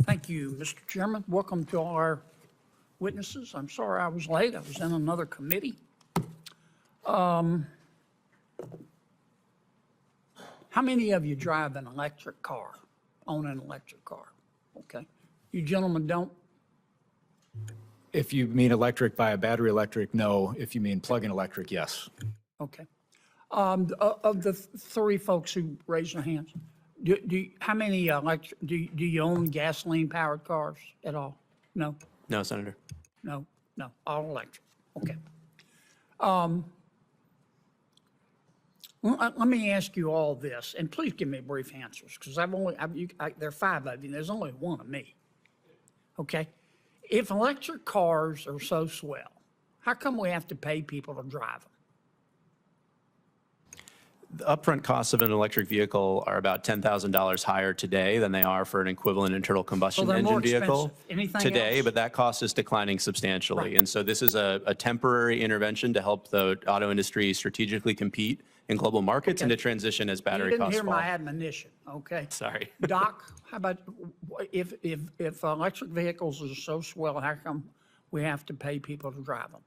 Thank you, Mr. Chairman. Welcome to all our witnesses. I'm sorry I was late. I was in another committee. How many of you drive an electric car, own an electric car? Okay. You gentlemen don't? If you mean electric by a battery electric, no. If you mean plug-in electric, yes. Okay. Of the three folks who raised their hands, how many do you own gasoline-powered cars at all? No? No, Senator. No, all electric. Okay. Let me ask you all this, and please give me brief answers, because there are five of you, there's only one of me. Okay? If electric cars are so swell, how come we have to pay people to drive them? The upfront costs of an electric vehicle are about $10,000 higher today than they are for an equivalent internal combustion they're engine more vehicle expensive. Anything today, else? but that cost is declining substantially. Right. And so this is a temporary intervention to help the auto industry strategically compete in global markets and to transition as battery You didn't costs hear fall. my admonition, okay? Sorry. Doc, how about, if electric vehicles are so swell, how come we have to pay people to drive them?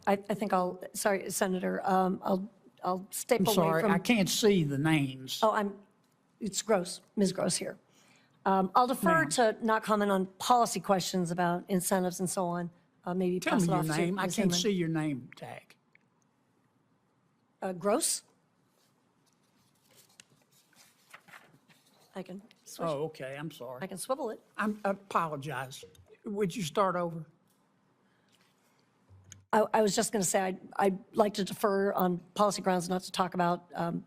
I think sorry, Senator, I'll step I'm away sorry, from. I can't see the names. Oh, it's Gross, Ms. Gross here. I'll defer to not comment on policy questions about incentives and so on. Maybe Tell pass me it your off to name. I Ms. can't Hinman. see your name tag. Gross? I can switch. Oh, okay, I'm sorry. I can swivel it. I apologize. Would you start over? I was just going to say, I'd like to defer on policy grounds, not to talk about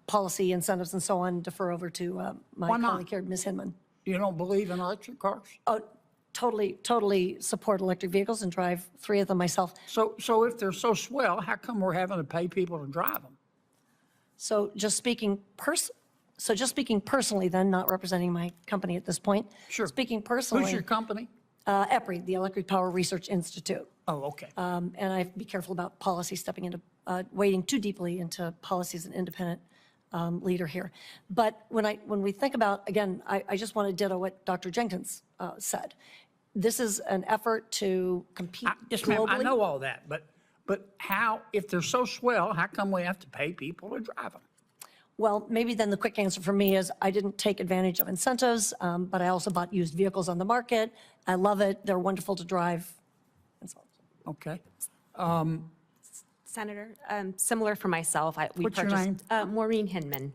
policy incentives and so on, defer over to my Why not? colleague here, Ms. Hinman. You don't believe in electric cars? Oh, totally support electric vehicles and drive 3 of them myself. So if they're so swell, how come we're having to pay people to drive them? So just speaking personally then, not representing my company at this point. Sure. Speaking personally. Who's your company? EPRI, the Electric Power Research Institute. Oh, okay. And I have to be careful about policy stepping into, wading too deeply into policy as an independent leader here. But when we think about, again, I just want to ditto what Dr. Jenkins said. This is an effort to compete Yes, ma'am, globally. I know all that, but how, if they're so swell, how come we have to pay people to drive them? Well, maybe then the quick answer for me is I didn't take advantage of incentives, but I also bought used vehicles on the market. I love it. They're wonderful to drive. And so on. Okay. Senator, similar for myself. We What's your purchased Maureen Hinman.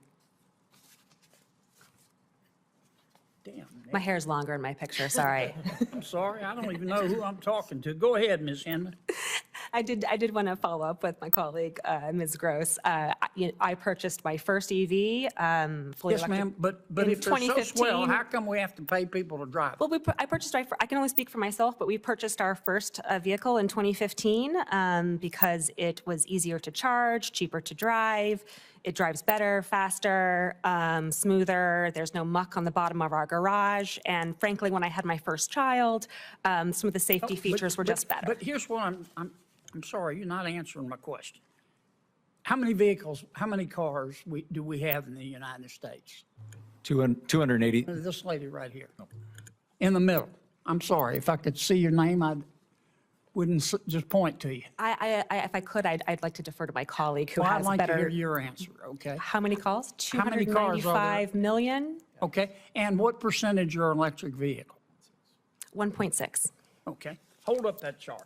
Damn, My hair's longer in my picture. Sorry. I'm sorry, I don't even know who I'm talking to. Go ahead, Ms. Hinman. I did want to follow up with my colleague, Ms. Gross. I purchased my first EV, fully Yes, electric. ma'am, but in if they're so swell, 2015. how come we have to pay people to drive them? Well, I purchased, I can only speak for myself, but we purchased our first vehicle in 2015 because it was easier to charge, cheaper to drive. It drives better, faster, smoother. There's no muck on the bottom of our garage. And frankly, when I had my first child, some of the safety features were just better. But here's what I'm sorry, you're not answering my question. How many vehicles, how many cars do we have in the United States? 280. This lady right here, in the middle. I'm sorry, if I could see your name, I wouldn't just point to you. If I could, I'd like to defer to my colleague who Well, I'd has like to hear better. your answer, okay? How many calls? How many cars are there? 295 million? Okay, and what percentage are electric vehicles? 1.6. Okay, hold up that chart.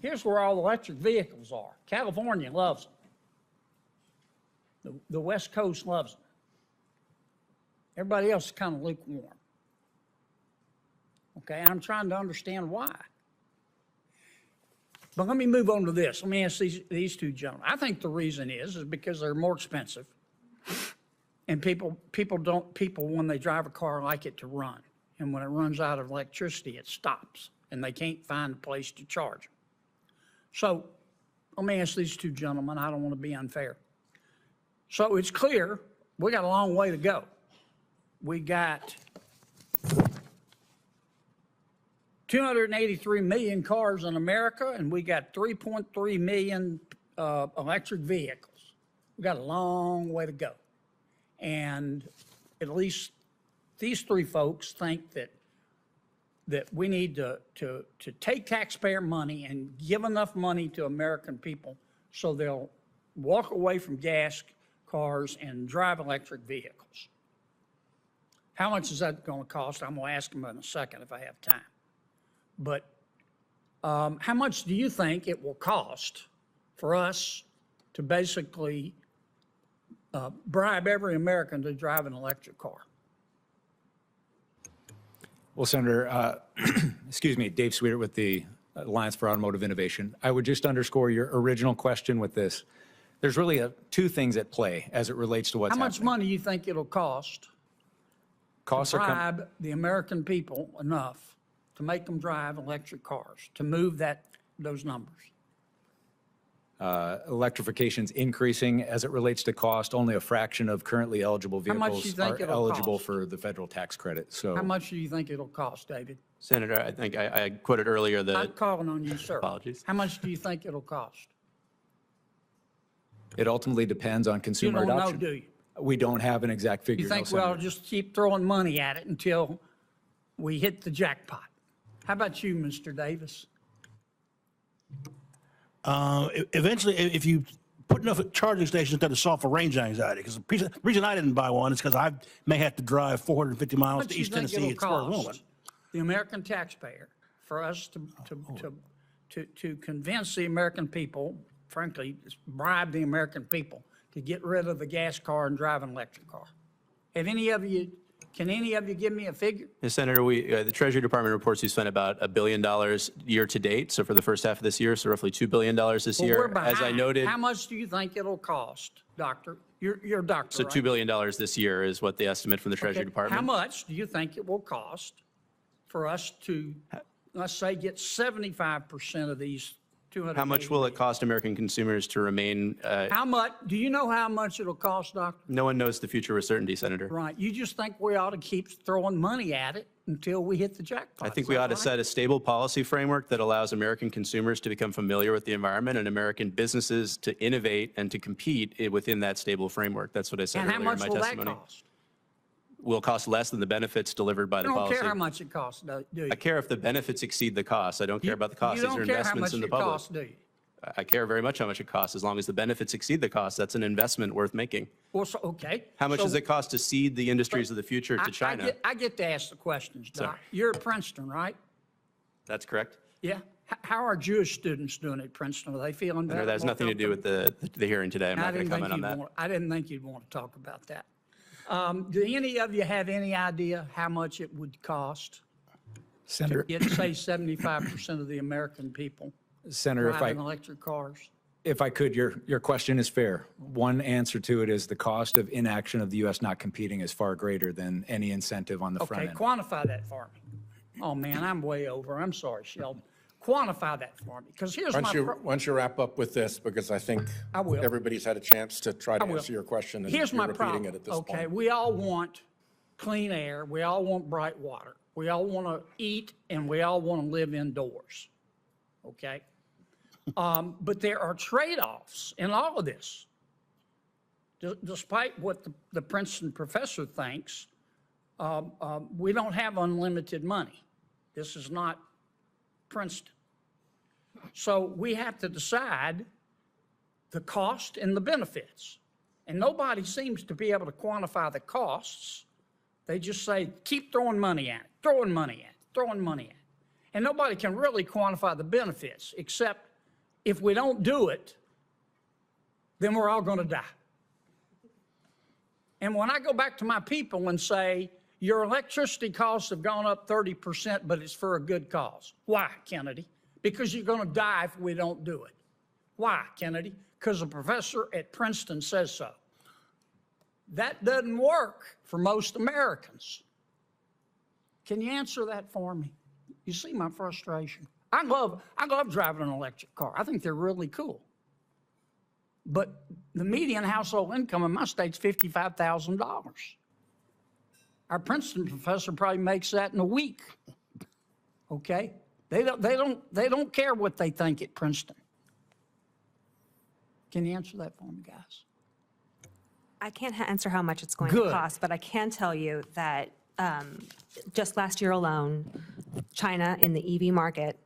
Here's where all electric vehicles are. California loves them. The West Coast loves them. Everybody else is kind of lukewarm. Okay, I'm trying to understand why. But let me move on to this. Let me ask these two gentlemen. I think the reason is because they're more expensive. And people, when they drive a car, like it to run. And when it runs out of electricity, it stops. And they can't find a place to charge them. So let me ask these two gentlemen. I don't want to be unfair. So it's clear we got a long way to go. We got 283 million cars in America, and we got 3.3 million electric vehicles. We got a long way to go. And at least these three folks think that we need to take taxpayer money and give enough money to American people so they'll walk away from gas cars and drive electric vehicles. How much is that going to cost? I'm going to ask them in a second if I have time. But how much do you think it will cost for us to basically bribe every American to drive an electric car? Well, Senator, excuse me, Dave Sweeter with the Alliance for Automotive Innovation. I would just underscore your original question with this. There's really two things at play as it relates to what's How happening. much money do you think it'll cost to Costs are bribe the American people enough to make them drive electric cars, to move those numbers? electrification's increasing as it relates to cost. Only a fraction of currently eligible How much do you vehicles think are it'll eligible cost? for the federal tax credit. So How much do you think it'll cost, David? Senator, I think I quoted earlier I'm that, calling on you, sir. Apologies. How much do you think it'll cost? it ultimately depends on You consumer don't know, adoption. do you? We don't have an exact figure. You no, think we ought Senator. to just keep throwing money at it until we hit the jackpot? How about you, Mr. Davis? Eventually, if you put enough charging stations there to solve for range anxiety, because the reason I didn't buy one is because I may have to drive 450 How miles much to do you East think Tennessee it'll as far as Wilmington. cost the American taxpayer for us to convince the American people, frankly, bribe the American people to get rid of the gas car and drive an electric car? Can any of you give me a figure? Senator, the Treasury Department reports we spent about $1 billion year to date. So for the first half of this year, so roughly $2 billion this Well, year. we're behind. As I noted, How much do you think it'll cost, Doctor? You're a doctor, so right? $2 billion this year is what the estimate from the Treasury Okay, Department. How much do you think it will cost for us to, let's say, get 75% of these 200? How much will it cost American consumers to remain? How much, do you know how much it'll cost, Doctor? No one knows the future with certainty, Senator. Right, you just think we ought to keep throwing money at it until we hit the jackpot. I think Is we that ought to right? set a stable policy framework that allows American consumers to become familiar with the environment and American businesses to innovate and to compete within that stable framework. That's what I said And how earlier in much my will that testimony. cost? Will cost less than the benefits delivered by You the don't policy. care how much it costs, do you? I care if the benefits exceed the cost. I don't care about the cost. You These are don't care how investments much in the it public. costs, do you? I care very much how much it costs. As long as the benefits exceed the cost, that's an investment worth making. Well, so, okay. How much So does it cost to seed the industries of the future to China? I get to ask the questions, Doc. Sorry. You're at Princeton, right? That's correct. Yeah. How are Jewish students doing at Princeton? Are they feeling better? No, that has more nothing to do with the hearing today. I'm I not going didn't to think comment on you'd that. want, I didn't think you'd want to talk about that. Do any of you have any idea how much it would cost Senator, to get, say, 75% of the American people Senator, driving electric cars? if I could, your question is fair. One answer to it is the cost of inaction of the U.S. not competing is far greater than any incentive on the front Okay, end. quantify that for me. Oh, man, I'm way over. I'm sorry, Sheldon. Quantify that for me, because here's my, Once you wrap up with this, because I think I will. everybody's had a chance to try to will. answer your question, and here's you're my repeating problem. it at this Okay, point. we all want clean air, we all want bright water, we all want to eat, and we all want to live indoors. Okay? But there are trade-offs in all of this. Despite what the Princeton professor thinks, we don't have unlimited money. This is not Princeton. So we have to decide the cost and the benefits. And nobody seems to be able to quantify the costs. They just say, keep throwing money at it, throwing money at it, throwing money at it. And nobody can really quantify the benefits, except if we don't do it, then we're all going to die. And when I go back to my people and say, your electricity costs have gone up 30%, but it's for a good cause. Why, Kennedy? Because you're going to die if we don't do it. Why, Kennedy? Because a professor at Princeton says so. That doesn't work for most Americans. Can you answer that for me? You see my frustration. I love driving an electric car. I think they're really cool. But the median household income in my state's $55,000. Our Princeton professor probably makes that in a week. Okay? They don't care what they think at Princeton. Can you answer that for me, guys? I can't answer how much it's going Good. to cost, but I can tell you that just last year alone, China in the EV market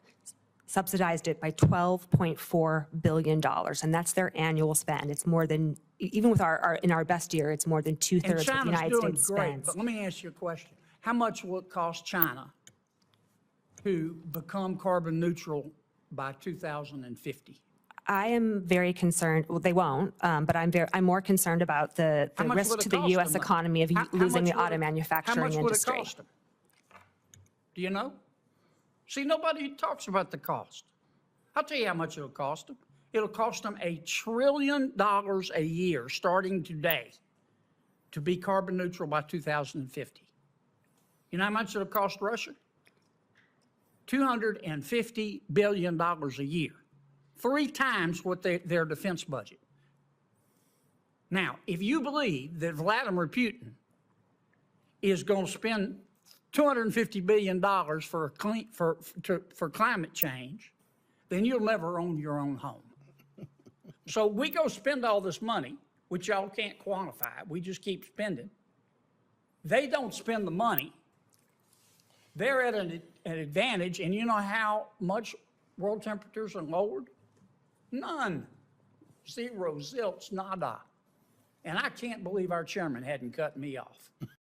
subsidized it by $12.4 billion, and that's their annual spend. It's more than, even with in our best year, it's more than And two-thirds of the China's United doing States great, spends. but let me ask you a question. How much will it cost China to become carbon neutral by 2050? I am very concerned, well, they won't, but I'm more concerned about the How much risk would it to the cost U.S. them? economy of How losing much the would auto it- manufacturing industry. How much would it cost them? Do you know? See, nobody talks about the cost. I'll tell you how much it'll cost them. It'll cost them $1 trillion a year, starting today, to be carbon neutral by 2050. You know how much it'll cost Russia? $250 billion a year, 3 times what their defense budget. Now, if you believe that Vladimir Putin is going to spend $250 billion for climate change, then you'll never own your own home. So we go spend all this money, which y'all can't quantify. We just keep spending. They don't spend the money. They're at an advantage, and you know how much world temperatures are lowered? None. 0, zilch, nada. And I can't believe our chairman hadn't cut me off.